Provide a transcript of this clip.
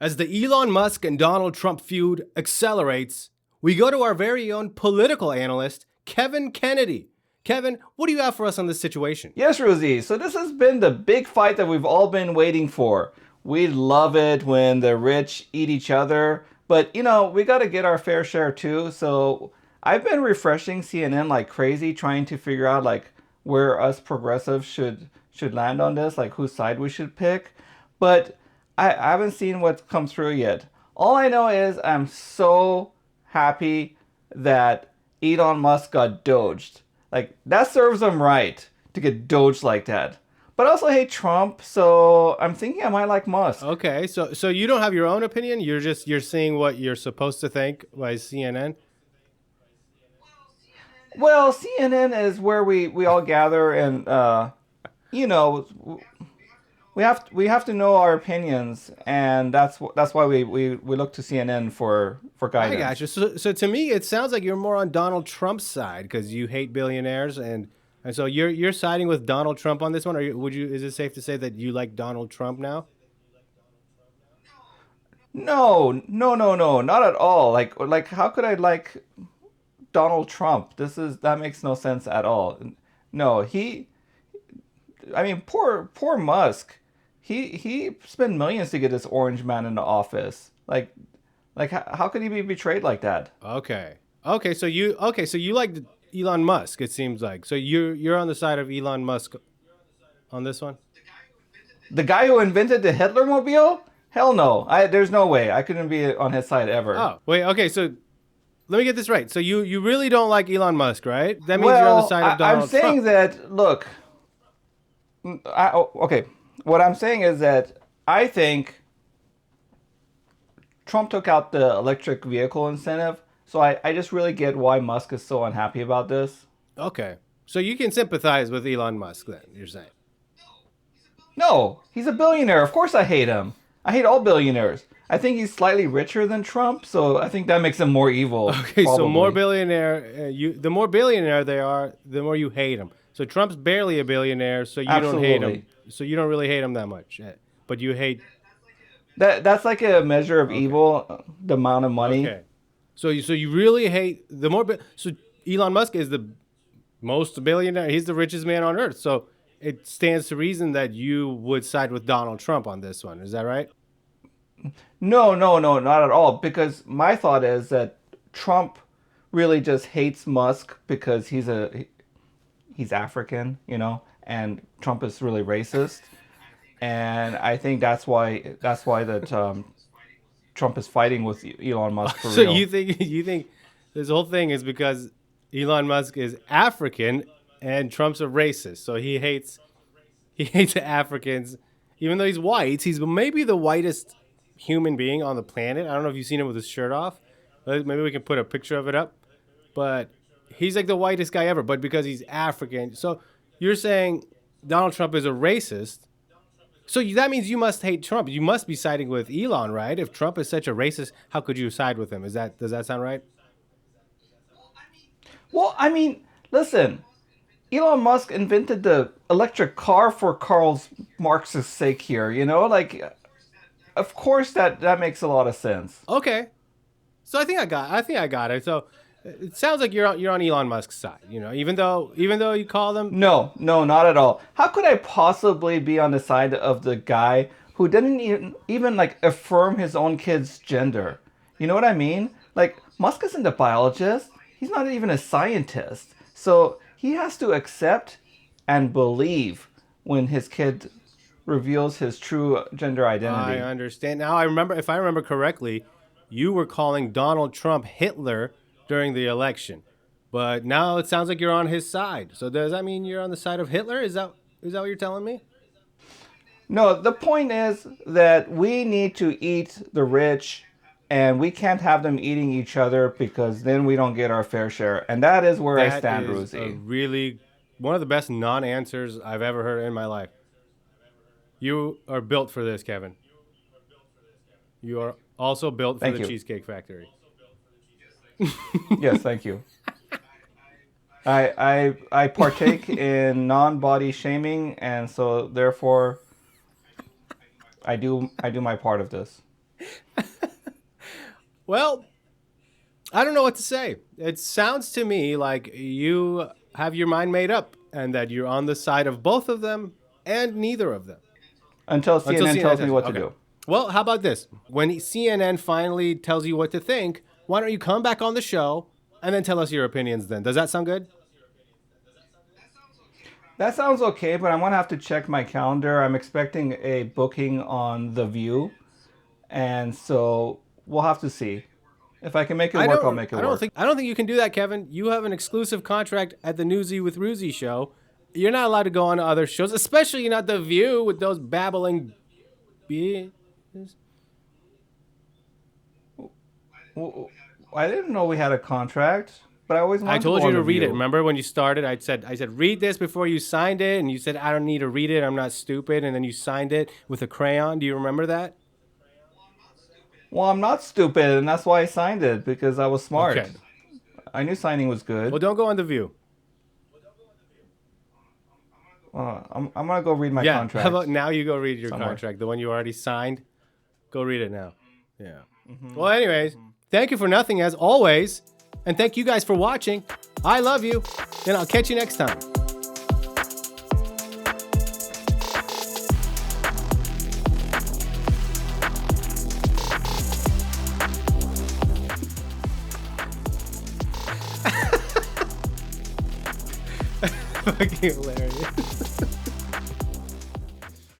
As the Elon Musk and Donald Trump feud accelerates, we go to our very own political analyst, Kevin Kennedy. Kevin, what do you have for us on this situation? Yes, Rosie. So this has been the big fight that we've all been waiting for. We love it when the rich eat each other, but we got to get our fair share too. So I've been refreshing CNN like crazy, trying to figure out like where us progressives should land on this, like whose side we should pick. But I haven't seen what's come through yet. All I know is I'm so happy that Elon Musk got doged. Like that serves him right to get doged like that. But I also hate Trump, so I'm thinking I might like Musk. Okay, so you don't have your own opinion. You're seeing what you're supposed to think by CNN. Well, CNN is where we all gather, and you know we have to know our opinions, and that's why we look to CNN for I got guidance. you. So to me, it sounds like you're more on Donald Trump's side because you hate billionaires, and so you're siding with Donald Trump on this one. Or would you? Is it safe to say that you like Donald Trump now? No, no, no, no, not at all. Like how could I like Donald Trump? That makes no sense at all. No, I mean, poor Musk. He spent millions to get this orange man into office. Like how could he be betrayed like that? Okay. So you like Elon Musk. It seems like so you're on the side of Elon Musk on this one. The guy who invented the Hitler mobile? Hell no. There's no way. I couldn't be on his side ever. Oh wait. Okay. So let me get this right. So you really don't like Elon Musk, right? That means you're on the Well, side of I'm Donald Trump. saying that, look, okay. What I'm saying is that I think Trump took out the electric vehicle incentive. So I just really get why Musk is so unhappy about this. Okay. So you can sympathize with Elon Musk then. You're saying. No, he's a billionaire. Of course I hate him. I hate all billionaires. I think he's slightly richer than Trump, so I think that makes him more evil, Okay. So more probably. billionaire. The more billionaire they are, the more you hate them. So Trump's barely a billionaire, so you don't hate him. Absolutely. So you don't really hate him that much, but you hate. That's like a measure of Okay. evil, the amount of money. Okay. So you really hate the more. So Elon Musk is the most billionaire. He's the richest man on earth. So it stands to reason that you would side with Donald Trump on this one. Is that right? No, no, no, not at all. Because my thought is that Trump really just hates Musk because he's African, and Trump is really racist. And I think that's why that Trump is fighting with Elon Musk for So you real. think you think this whole thing is because Elon Musk is African and Trump's a racist. So he hates Africans, even though he's white. He's maybe the whitest human being on the planet. I don't know if you've seen him with his shirt off. Maybe we can put a picture of it up. But he's like the whitest guy ever. But because he's African, so you're saying Donald Trump is a racist. So that means you must hate Trump. You must be siding with Elon, right? If Trump is such a racist, how could you side with him? Does that sound right? Well, I mean, listen, Elon Musk invented the electric car for Karl Marx's sake here, like of course that makes a lot of sense. Okay. So I think I got it. So it sounds like you're on Elon Musk's side, even though you call them. No, no, not at all. How could I possibly be on the side of the guy who didn't even like affirm his own kid's gender? You know what I mean? Like Musk isn't a biologist. He's not even a scientist. So he has to accept and believe when his kid reveals his true gender I identity. understand. Now I remember if I remember correctly, you were calling Donald Trump Hitler during the election. But now it sounds like you're on his side. So does that mean you're on the side of Hitler? Is that what you're telling me? No, the point is that we need to eat the rich and we can't have them eating each other because then we don't get our fair share. And that is where I That stand, is a Rosie. really one of the best non-answers I've ever heard in my life. You are built for this, Kevin. You are also built for Thank the you. Cheesecake Factory. Yes, thank you. I partake in non-body shaming, and so therefore I do my part of this. Well, I don't know what to say. It sounds to me like you have your mind made up and that you're on the side of both of them and neither of them Until until CNN CNN tells me tells you. what to Okay. do. Well, how about this? When CNN finally tells you what to think, why don't you come back on the show and then tell us your opinions then? Does that sound good? That sounds okay, but I'm gonna have to check my calendar. I'm expecting a booking on The View, and so we'll have to see. If I can make it work, I'll make it work. I don't think you can do that, Kevin. You have an exclusive contract at the Newsy with Ruzy show. You're not allowed to go on to other shows, especially not The View with those babbling bees. I didn't know we had a contract, but I always I wanted to told go you on to The read it. View. Remember when you started? I said read this before you signed it, and you said I don't need to read it. I'm not stupid, and then you signed it with a crayon. Do you remember that? Well, I'm not stupid, and that's why I signed it because I was smart. Okay. I knew signing was Well, good. don't go on The View. I'm gonna go read my Yeah. How contract about now you go read your somewhere. contract, the one you already signed. Go read it now. Yeah. Well, anyways, thank you for nothing as always, and thank you guys for watching. I love you, and I'll catch you next time. Fucking hilarious.